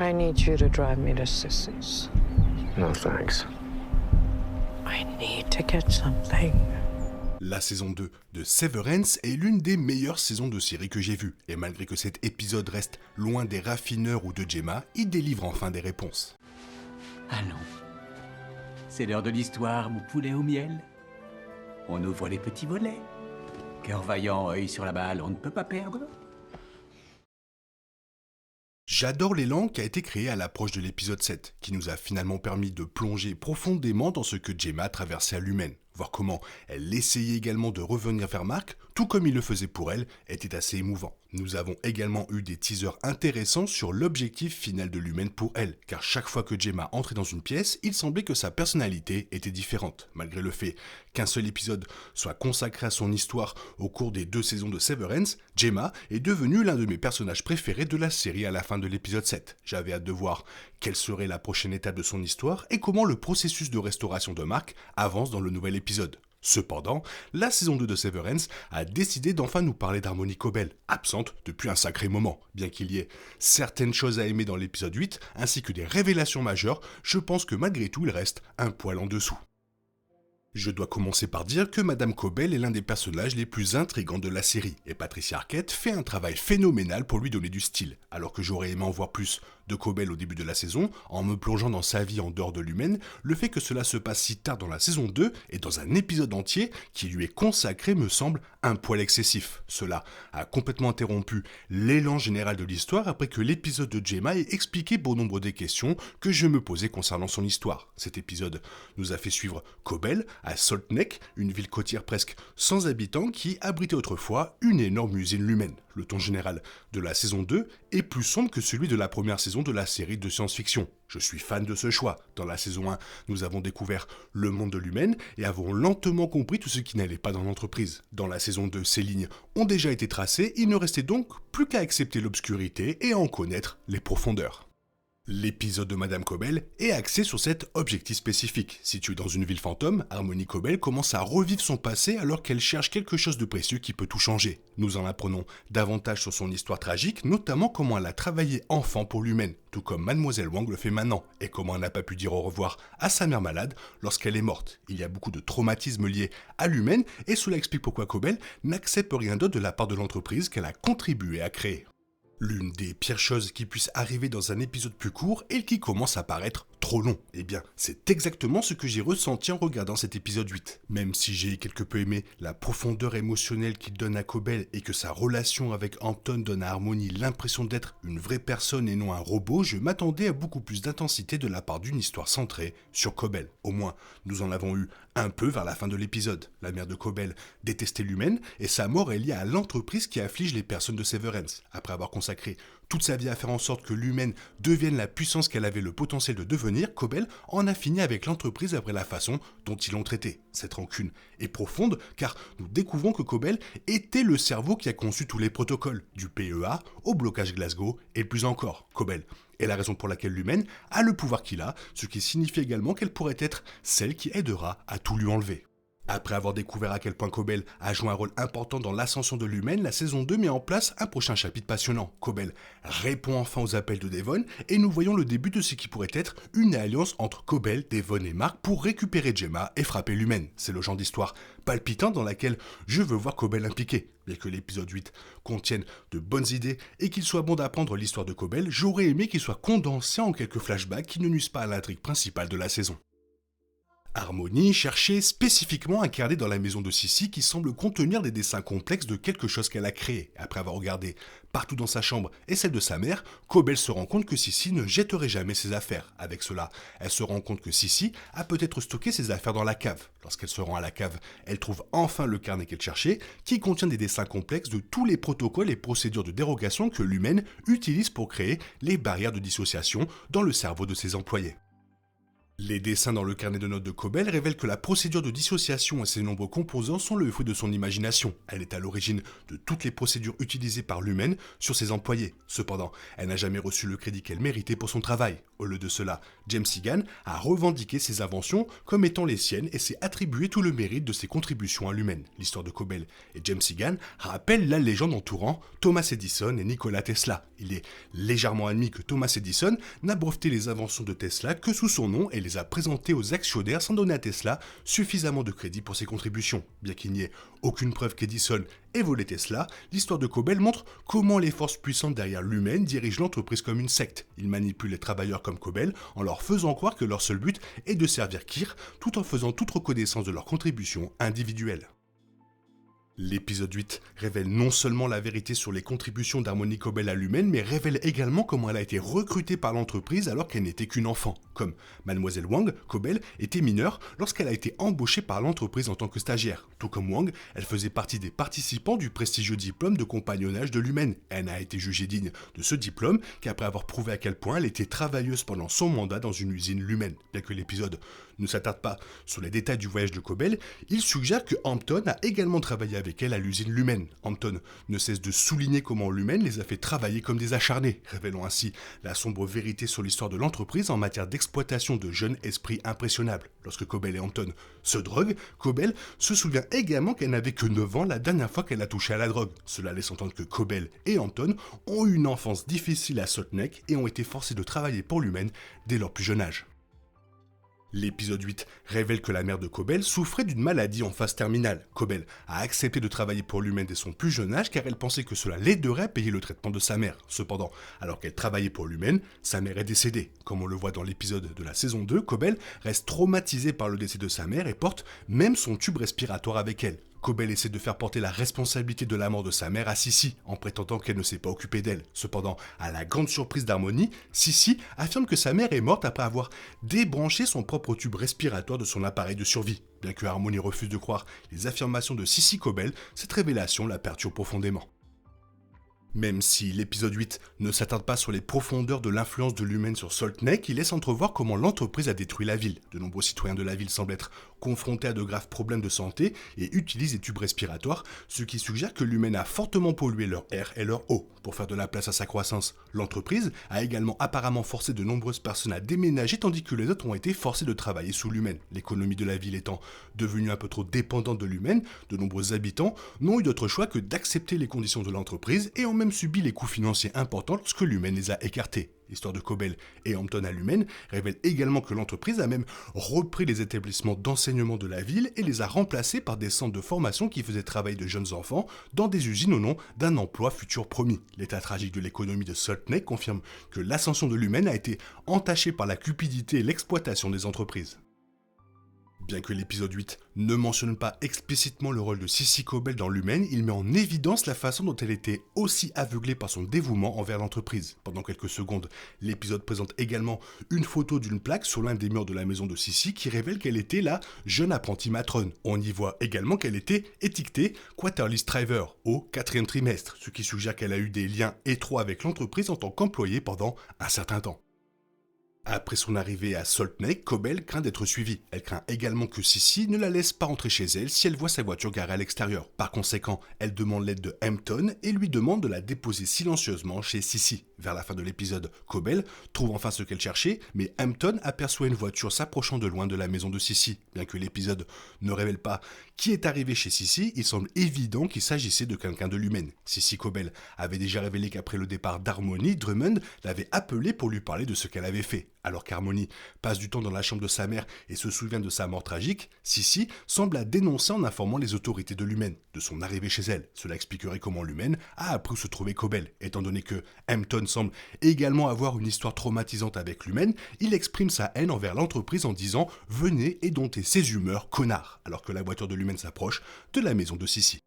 I need you to drive me to Sissy's. No thanks. I need to get something. La saison 2 de Severance est l'une des meilleures saisons de série que j'ai vues, et malgré que cet épisode reste loin des raffineurs ou de Gemma, il délivre enfin des réponses. Allons. C'est l'heure de l'histoire, mon poulet au miel. On ouvre les petits volets. Cœur vaillant, œil sur la balle, on ne peut pas perdre. J'adore l'élan qui a été créé à l'approche de l'épisode 7, qui nous a finalement permis de plonger profondément dans ce que Gemma traversait à l'humaine. Voir comment elle essayait également de revenir vers Mark, tout comme il le faisait pour elle, était assez émouvant. Nous avons également eu des teasers intéressants sur l'objectif final de l'humaine pour elle, car chaque fois que Gemma entrait dans une pièce, il semblait que sa personnalité était différente, malgré le fait qu'un seul épisode soit consacré à son histoire au cours des 2 saisons de Severance. Gemma est devenue l'un de mes personnages préférés de la série à la fin de l'épisode 7. J'avais hâte de voir quelle serait la prochaine étape de son histoire et comment le processus de restauration de Mark avance dans le nouvel épisode. Cependant, la saison 2 de Severance a décidé d'enfin nous parler d'Harmony Cobell, absente depuis un sacré moment. Bien qu'il y ait certaines choses à aimer dans l'épisode 8, ainsi que des révélations majeures, je pense que malgré tout il reste un poil en dessous. Je dois commencer par dire que Madame Cobell est l'un des personnages les plus intrigants de la série, et Patricia Arquette fait un travail phénoménal pour lui donner du style, alors que j'aurais aimé en voir plus de Cobell au début de la saison, en me plongeant dans sa vie en dehors de l'humaine, le fait que cela se passe si tard dans la saison 2 et dans un épisode entier qui lui est consacré me semble un poil excessif. Cela a complètement interrompu l'élan général de l'histoire après que l'épisode de Gemma ait expliqué bon nombre des questions que je me posais concernant son histoire. Cet épisode nous a fait suivre Cobell à Salt Neck, une ville côtière presque sans habitants qui abritait autrefois une énorme usine humaine. Le ton général de la saison 2 est plus sombre que celui de la première saison de la série de science-fiction. Je suis fan de ce choix. Dans la saison 1, nous avons découvert le monde de l'humaine et avons lentement compris tout ce qui n'allait pas dans l'entreprise. Dans la saison 2, ces lignes ont déjà été tracées, il ne restait donc plus qu'à accepter l'obscurité et à en connaître les profondeurs. L'épisode de Madame Cobell est axé sur cet objectif spécifique. Située dans une ville fantôme, Harmony Cobell commence à revivre son passé alors qu'elle cherche quelque chose de précieux qui peut tout changer. Nous en apprenons davantage sur son histoire tragique, notamment comment elle a travaillé enfant pour l'humaine, tout comme Mademoiselle Wang le fait maintenant, et comment elle n'a pas pu dire au revoir à sa mère malade lorsqu'elle est morte. Il y a beaucoup de traumatismes liés à l'humaine, et cela explique pourquoi Cobell n'accepte rien d'autre de la part de l'entreprise qu'elle a contribué à créer. L'une des pires choses qui puisse arriver dans un épisode plus court et qui commence à paraître trop long. Eh bien, c'est exactement ce que j'ai ressenti en regardant cet épisode 8. Même si j'ai quelque peu aimé la profondeur émotionnelle qu'il donne à Cobell et que sa relation avec Anton donne à Harmony l'impression d'être une vraie personne et non un robot, je m'attendais à beaucoup plus d'intensité de la part d'une histoire centrée sur Cobell. Au moins, nous en avons eu un peu vers la fin de l'épisode. La mère de Cobell détestait l'humaine et sa mort est liée à l'entreprise qui afflige les personnes de Severance. Après avoir consacré toute sa vie à faire en sorte que l'humaine devienne la puissance qu'elle avait le potentiel de devenir, Cobell en a fini avec l'entreprise après la façon dont ils l'ont traité. Cette rancune est profonde car nous découvrons que Cobell était le cerveau qui a conçu tous les protocoles, du PEA au blocage Glasgow et plus encore. Cobell est la raison pour laquelle l'humaine a le pouvoir qu'il a, ce qui signifie également qu'elle pourrait être celle qui aidera à tout lui enlever. Après avoir découvert à quel point Cobell a joué un rôle important dans l'ascension de l'humaine, la saison 2 met en place un prochain chapitre passionnant. Cobell répond enfin aux appels de Devon et nous voyons le début de ce qui pourrait être une alliance entre Cobell, Devon et Mark pour récupérer Gemma et frapper l'humaine. C'est le genre d'histoire palpitante dans laquelle je veux voir Cobell impliqué. Bien que l'épisode 8 contienne de bonnes idées et qu'il soit bon d'apprendre l'histoire de Cobell, j'aurais aimé qu'il soit condensé en quelques flashbacks qui ne nuisent pas à l'intrigue principale de la saison. Harmony cherchait spécifiquement un carnet dans la maison de Sissy qui semble contenir des dessins complexes de quelque chose qu'elle a créé. Après avoir regardé partout dans sa chambre et celle de sa mère, Cobell se rend compte que Sissy ne jetterait jamais ses affaires. Avec cela, elle se rend compte que Sissy a peut-être stocké ses affaires dans la cave. Lorsqu'elle se rend à la cave, elle trouve enfin le carnet qu'elle cherchait, qui contient des dessins complexes de tous les protocoles et procédures de dérogation que l'humaine utilise pour créer les barrières de dissociation dans le cerveau de ses employés. Les dessins dans le carnet de notes de Cobell révèlent que la procédure de dissociation et ses nombreux composants sont le fruit de son imagination. Elle est à l'origine de toutes les procédures utilisées par l'humaine sur ses employés. Cependant, elle n'a jamais reçu le crédit qu'elle méritait pour son travail. Au lieu de cela, James Egan a revendiqué ses inventions comme étant les siennes et s'est attribué tout le mérite de ses contributions à l'humaine. L'histoire de Cobell et James Egan rappelle la légende entourant Thomas Edison et Nikola Tesla. Il est légèrement admis que Thomas Edison n'a breveté les inventions de Tesla que sous son nom et les a présentées aux actionnaires sans donner à Tesla suffisamment de crédit pour ses contributions. Bien qu'il n'y ait aucune preuve qu'Edison ait volé Tesla, l'histoire de Cobell montre comment les forces puissantes derrière Lumen dirigent l'entreprise comme une secte. Ils manipulent les travailleurs comme Cobell en leur faisant croire que leur seul but est de servir Kirk tout en faisant toute reconnaissance de leurs contributions individuelles. L'épisode 8 révèle non seulement la vérité sur les contributions d'Harmony Cobell à Lumen, mais révèle également comment elle a été recrutée par l'entreprise alors qu'elle n'était qu'une enfant. Comme Mademoiselle Wang, Cobell était mineure lorsqu'elle a été embauchée par l'entreprise en tant que stagiaire. Tout comme Wang, elle faisait partie des participants du prestigieux diplôme de compagnonnage de Lumen. Elle n'a été jugée digne de ce diplôme qu'après avoir prouvé à quel point elle était travailleuse pendant son mandat dans une usine Lumen. Bien que l'épisode ne s'attarde pas sur les détails du voyage de Cobell, il suggère que Hampton a également travaillé avec elle à l'usine Lumen. Hampton ne cesse de souligner comment Lumen les a fait travailler comme des acharnés, révélant ainsi la sombre vérité sur l'histoire de l'entreprise en matière d'exploitation de jeunes esprits impressionnables. Lorsque Cobell et Hampton se droguent, Cobell se souvient également qu'elle n'avait que 9 ans la dernière fois qu'elle a touché à la drogue. Cela laisse entendre que Cobell et Hampton ont eu une enfance difficile à Salt Neck et ont été forcés de travailler pour Lumen dès leur plus jeune âge. L'épisode 8 révèle que la mère de Cobell souffrait d'une maladie en phase terminale. Cobell a accepté de travailler pour Lumen dès son plus jeune âge car elle pensait que cela l'aiderait à payer le traitement de sa mère. Cependant, alors qu'elle travaillait pour Lumen, sa mère est décédée. Comme on le voit dans l'épisode de la saison 2, Cobell reste traumatisée par le décès de sa mère et porte même son tube respiratoire avec elle. Cobell essaie de faire porter la responsabilité de la mort de sa mère à Sissy, en prétendant qu'elle ne s'est pas occupée d'elle. Cependant, à la grande surprise d'Harmony, Sissy affirme que sa mère est morte après avoir débranché son propre tube respiratoire de son appareil de survie. Bien que Harmony refuse de croire les affirmations de Sissy Cobell, cette révélation la perturbe profondément. Même si l'épisode 8 ne s'attarde pas sur les profondeurs de l'influence de Lumen sur Salt Neck, il laisse entrevoir comment l'entreprise a détruit la ville. De nombreux citoyens de la ville semblent être confrontés à de graves problèmes de santé et utilisent des tubes respiratoires, ce qui suggère que Lumen a fortement pollué leur air et leur eau. Pour faire de la place à sa croissance, l'entreprise a également apparemment forcé de nombreuses personnes à déménager tandis que les autres ont été forcés de travailler sous Lumen. L'économie de la ville étant devenue un peu trop dépendante de Lumen, de nombreux habitants n'ont eu d'autre choix que d'accepter les conditions de l'entreprise et ont même subi les coûts financiers importants lorsque Lumen les a écartés. L'histoire de Cobell et Hampton à Lumen révèle également que l'entreprise a même repris les établissements d'enseignement de la ville et les a remplacés par des centres de formation qui faisaient travailler de jeunes enfants dans des usines au nom d'un emploi futur promis. L'état tragique de l'économie de Salt Neck confirme que l'ascension de Lumen a été entachée par la cupidité et l'exploitation des entreprises. Bien que l'épisode 8 ne mentionne pas explicitement le rôle de Sissy Cobell dans Lumen, il met en évidence la façon dont elle était aussi aveuglée par son dévouement envers l'entreprise. Pendant quelques secondes, l'épisode présente également une photo d'une plaque sur l'un des murs de la maison de Sissy qui révèle qu'elle était la jeune apprentie matrone. On y voit également qu'elle était étiquetée Quarterly Striver au 4e trimestre, ce qui suggère qu'elle a eu des liens étroits avec l'entreprise en tant qu'employée pendant un certain temps. Après son arrivée à Salt Neck, Cobell craint d'être suivie. Elle craint également que Sissy ne la laisse pas rentrer chez elle si elle voit sa voiture garée à l'extérieur. Par conséquent, elle demande l'aide de Hampton et lui demande de la déposer silencieusement chez Sissy. Vers la fin de l'épisode, Cobell trouve enfin ce qu'elle cherchait, mais Hampton aperçoit une voiture s'approchant de loin de la maison de Sissy. Bien que l'épisode ne révèle pas qui est arrivé chez Sissy, il semble évident qu'il s'agissait de quelqu'un de Lumen. Sissy Cobell avait déjà révélé qu'après le départ d'Harmony, Drummond l'avait appelé pour lui parler de ce qu'elle avait fait. Alors qu'Harmony passe du temps dans la chambre de sa mère et se souvient de sa mort tragique, Sissy semble la dénoncer en informant les autorités de Lumen de son arrivée chez elle. Cela expliquerait comment Lumen a appris où se trouvait Cobell. Étant donné que Hampton semble également avoir une histoire traumatisante avec Lumen, il exprime sa haine envers l'entreprise en disant « Venez et domptez ses humeurs, connard !» alors que la voiture de Lumen s'approche de la maison de Sissy.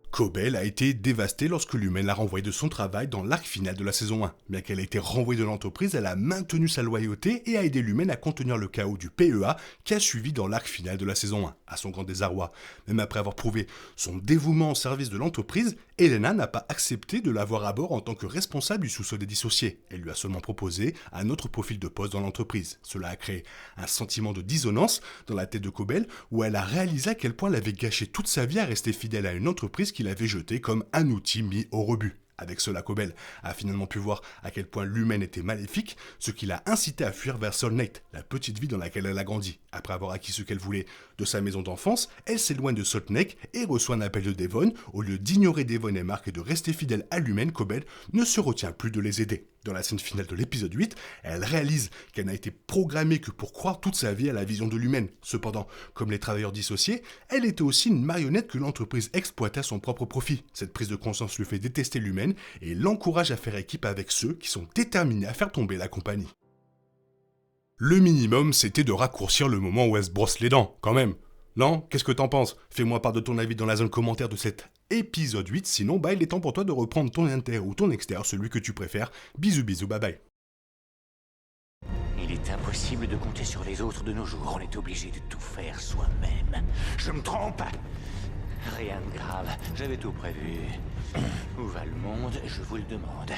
Cobell a été dévastée lorsque Lumen l'a renvoyée de son travail dans l'arc final de la saison 1. Bien qu'elle ait été renvoyée de l'entreprise, elle a maintenu sa loyauté et a aidé Lumen à contenir le chaos du PEA qui a suivi dans l'arc final de la saison 1. À son grand désarroi, même après avoir prouvé son dévouement au service de l'entreprise, Elena n'a pas accepté de l'avoir à bord en tant que responsable du sous-sol des dissociés. Elle lui a seulement proposé un autre profil de poste dans l'entreprise. Cela a créé un sentiment de dissonance dans la tête de Cobell où elle a réalisé à quel point elle avait gâché toute sa vie à rester fidèle à une entreprise qu'il avait jetée comme un outil mis au rebut. Avec cela, Cobel a finalement pu voir à quel point l'humaine était maléfique, ce qui l'a incité à fuir vers Soulnate, la petite ville dans laquelle elle a grandi. Après avoir acquis ce qu'elle voulait de sa maison d'enfance, elle s'éloigne de Salt Lake et reçoit un appel de Devon. Au lieu d'ignorer Devon et Mark et de rester fidèle à l'humaine, Cobel ne se retient plus de les aider. Dans la scène finale de l'épisode 8, elle réalise qu'elle n'a été programmée que pour croire toute sa vie à la vision de l'humaine. Cependant, comme les travailleurs dissociés, elle était aussi une marionnette que l'entreprise exploitait à son propre profit. Cette prise de conscience lui fait détester l'humaine et l'encourage à faire équipe avec ceux qui sont déterminés à faire tomber la compagnie. Le minimum, c'était de raccourcir le moment où elle se brosse les dents, quand même. Non, qu'est-ce que t'en penses? Fais-moi part de ton avis dans la zone commentaire de cet épisode 8, sinon il est temps pour toi de reprendre ton inter ou ton externe, celui que tu préfères. Bisous bisous, bye bye. Il est impossible de compter sur les autres de nos jours, on est obligé de tout faire soi-même. Je me trompe? Rien de grave, j'avais tout prévu. Où va le monde, je vous le demande.